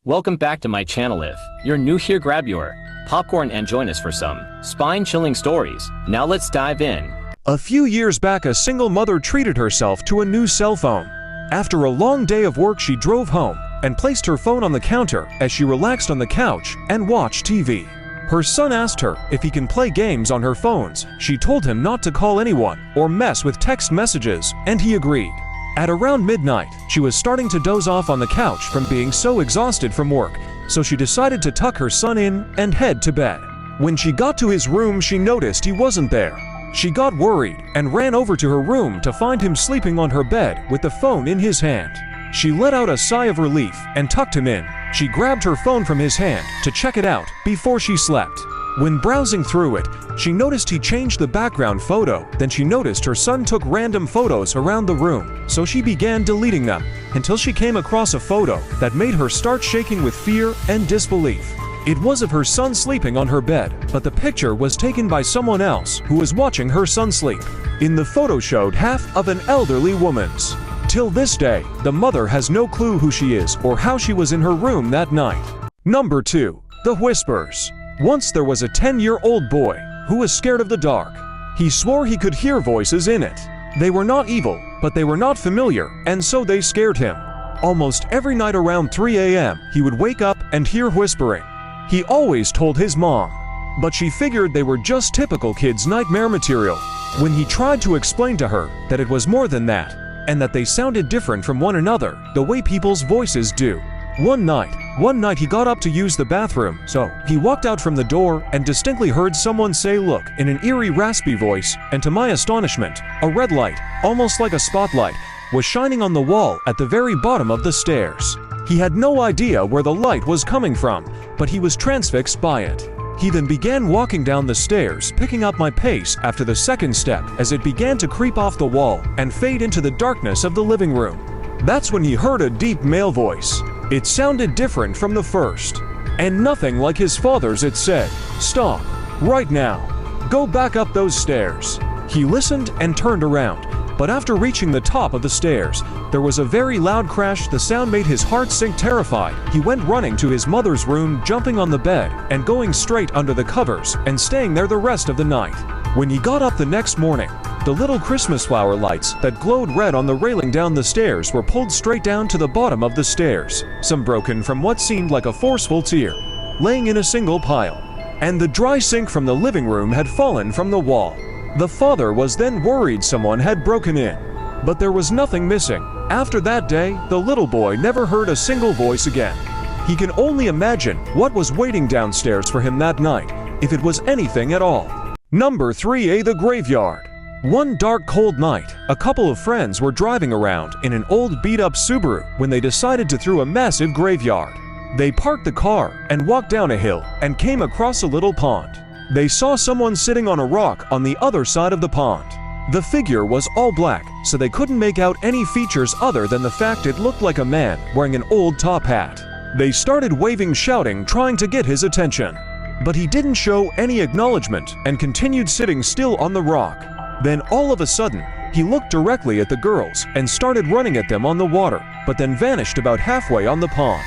Welcome back to my channel. If you're new here, grab your popcorn and join us for some spine-chilling stories. Now let's dive in. A few years back, a single mother treated herself to a new cell phone. After a long day of work, she drove home and placed her phone on the counter as she relaxed on the couch and watched TV. Her son asked her if he can play games on her phones. She told him not to call anyone or mess with text messages, and he agreed. At around midnight, she was starting to doze off on the couch from being so exhausted from work, so she decided to tuck her son in and head to bed. When she got to his room, she noticed he wasn't there. She got worried and ran over to her room to find him sleeping on her bed with the phone in his hand. She let out a sigh of relief and tucked him in. She grabbed her phone from his hand to check it out before she slept. When browsing through it, she noticed he changed the background photo. Then she noticed her son took random photos around the room, so she began deleting them until she came across a photo that made her start shaking with fear and disbelief. It was of her son sleeping on her bed, but the picture was taken by someone else who was watching her son sleep. In the photo showed half of an elderly woman's. Till this day, the mother has no clue who she is or how she was in her room that night. Number 2. The Whispers. Once there was a 10-year-old boy who was scared of the dark. He swore he could hear voices in it. They were not evil, but they were not familiar, and so they scared him. Almost every night around 3 a.m., he would wake up and hear whispering. He always told his mom, but she figured they were just typical kids' nightmare material. When he tried to explain to her that it was more than that, and that they sounded different from one another, the way people's voices do. One night he got up to use the bathroom, so he walked out from the door and distinctly heard someone say "look" in an eerie, raspy voice, and to my astonishment, a red light, almost like a spotlight, was shining on the wall at the very bottom of the stairs. He had no idea where the light was coming from, but he was transfixed by it. He then began walking down the stairs, picking up my pace after the second step as it began to creep off the wall and fade into the darkness of the living room. That's when he heard a deep male voice. It sounded different from the first, and nothing like his father's. It said, "Stop, right now. Go back up those stairs." He listened and turned around, but after reaching the top of the stairs, there was a very loud crash. The sound made his heart sink. Terrified, he went running to his mother's room, jumping on the bed and going straight under the covers and staying there the rest of the night. When he got up the next morning, the little Christmas flower lights that glowed red on the railing down the stairs were pulled straight down to the bottom of the stairs, some broken from what seemed like a forceful tear, laying in a single pile. And the dry sink from the living room had fallen from the wall. The father was then worried someone had broken in, but there was nothing missing. After that day, the little boy never heard a single voice again. He can only imagine what was waiting downstairs for him that night, if it was anything at all. Number 3. The Graveyard. One dark, cold night, a couple of friends were driving around in an old beat-up Subaru when they decided to through a massive graveyard. They parked the car and walked down a hill and came across a little pond. They saw someone sitting on a rock on the other side of the pond. The figure was all black, so they couldn't make out any features other than the fact it looked like a man wearing an old top hat. They started waving, shouting, trying to get his attention. But he didn't show any acknowledgement and continued sitting still on the rock. Then all of a sudden, he looked directly at the girls and started running at them on the water, but then vanished about halfway on the pond.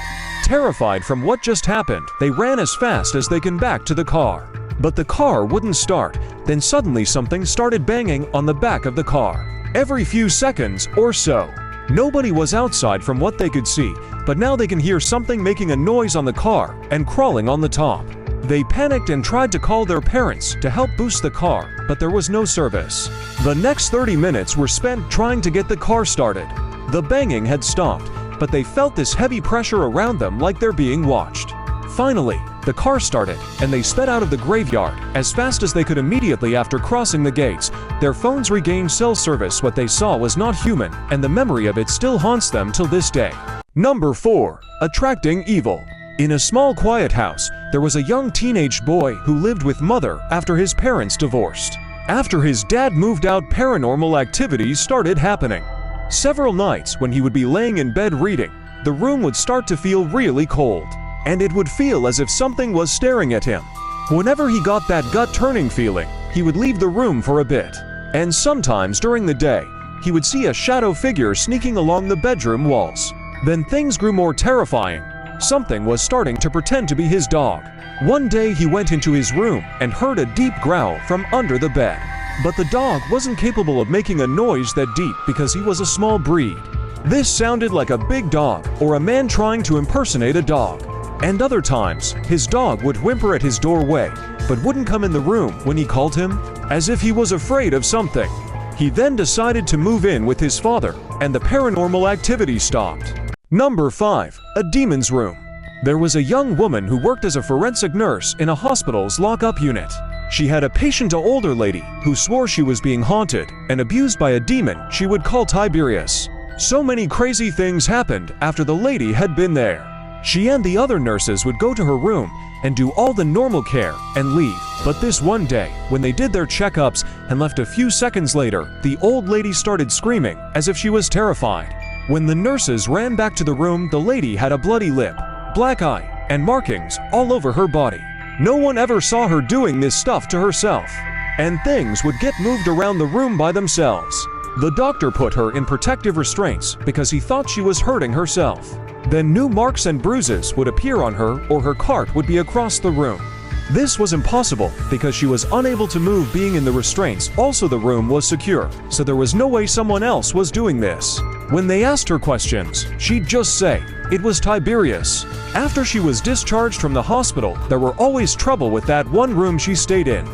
Terrified from what just happened, they ran as fast as they can back to the car. But the car wouldn't start. Then suddenly something started banging on the back of the car. Every few seconds or so. Nobody was outside from what they could see, but now they can hear something making a noise on the car and crawling on the top. They panicked and tried to call their parents to help boost the car, but there was no service. The next 30 minutes were spent trying to get the car started. The banging had stopped, but they felt this heavy pressure around them like they're being watched. Finally, the car started, and they sped out of the graveyard as fast as they could. Immediately after crossing the gates, their phones regained cell service. What they saw was not human, and the memory of it still haunts them till this day. Number 4. Attracting evil. In a small, quiet house, there was a young teenage boy who lived with mother after his parents divorced. After his dad moved out, paranormal activities started happening. Several nights when he would be laying in bed reading, the room would start to feel really cold, and it would feel as if something was staring at him. Whenever he got that gut-turning feeling, he would leave the room for a bit. And sometimes during the day, he would see a shadow figure sneaking along the bedroom walls. Then things grew more terrifying. something was starting to pretend to be his dog. One day he went into his room and heard a deep growl from under the bed. But the dog wasn't capable of making a noise that deep because he was a small breed. This sounded like a big dog or a man trying to impersonate a dog. And other times, his dog would whimper at his doorway, but wouldn't come in the room when he called him, as if he was afraid of something. He then decided to move in with his father, and the paranormal activity stopped. Number 5. A demon's room. There was a young woman who worked as a forensic nurse in a hospital's lock-up unit. She had a patient, an older lady, who swore she was being haunted and abused by a demon she would call Tiberius. So many crazy things happened after the lady had been there. She and the other nurses would go to her room and do all the normal care and leave. But this one day, when they did their checkups and left a few seconds later, the old lady started screaming as if she was terrified. When the nurses ran back to the room, the lady had a bloody lip, black eye, and markings all over her body. No one ever saw her doing this stuff to herself, and things would get moved around the room by themselves. The doctor put her in protective restraints because he thought she was hurting herself. Then new marks and bruises would appear on her, or her cart would be across the room. This was impossible because she was unable to move being in the restraints. Also, the room was secure, so there was no way someone else was doing this. When they asked her questions, she'd just say, "It was Tiberius." After she was discharged from the hospital, there were always trouble with that one room she stayed in.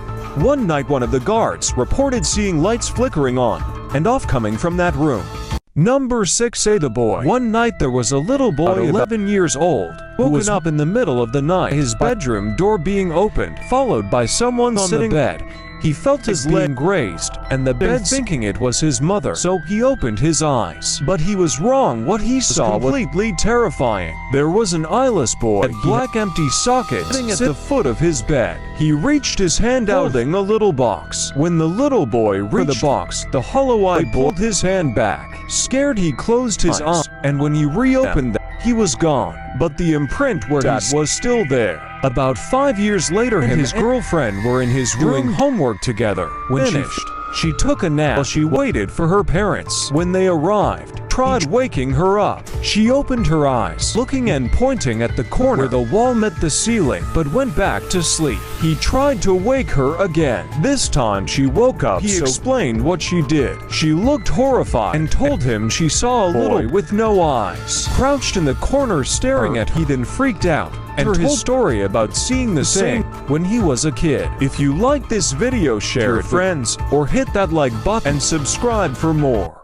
One night, one of the guards reported seeing lights flickering on and off coming from that room. Number 6. The boy. One night there was a little boy 11 years old who was up in the middle of the night, his bedroom door being opened, followed by someone sitting on the bed. He felt his leg grazed, and the bed thinking it was his mother, so he opened his eyes. But he was wrong. What he saw was completely terrifying. There was an eyeless boy, a black empty socket, sitting at the foot of his bed. He reached his hand out, holding a little box. When the little boy reached the box, the hollow-eyed boy pulled his hand back. Scared, he closed his eyes, and when he reopened them, he was gone. But the imprint where he was still there. About 5 years later, him and his girlfriend were in his room doing homework together. When she took a nap while she waited for her parents. When they arrived, tried waking her up. She opened her eyes, looking and pointing at the corner where the wall met the ceiling, but went back to sleep. He tried to wake her again. This time she woke up. He explained what she did. She looked horrified and told him she saw a little boy with no eyes crouched in the corner staring at her. He then freaked out and told his story about seeing the same when he was a kid. If you like this video, share it with friends or hit that like button and subscribe for more.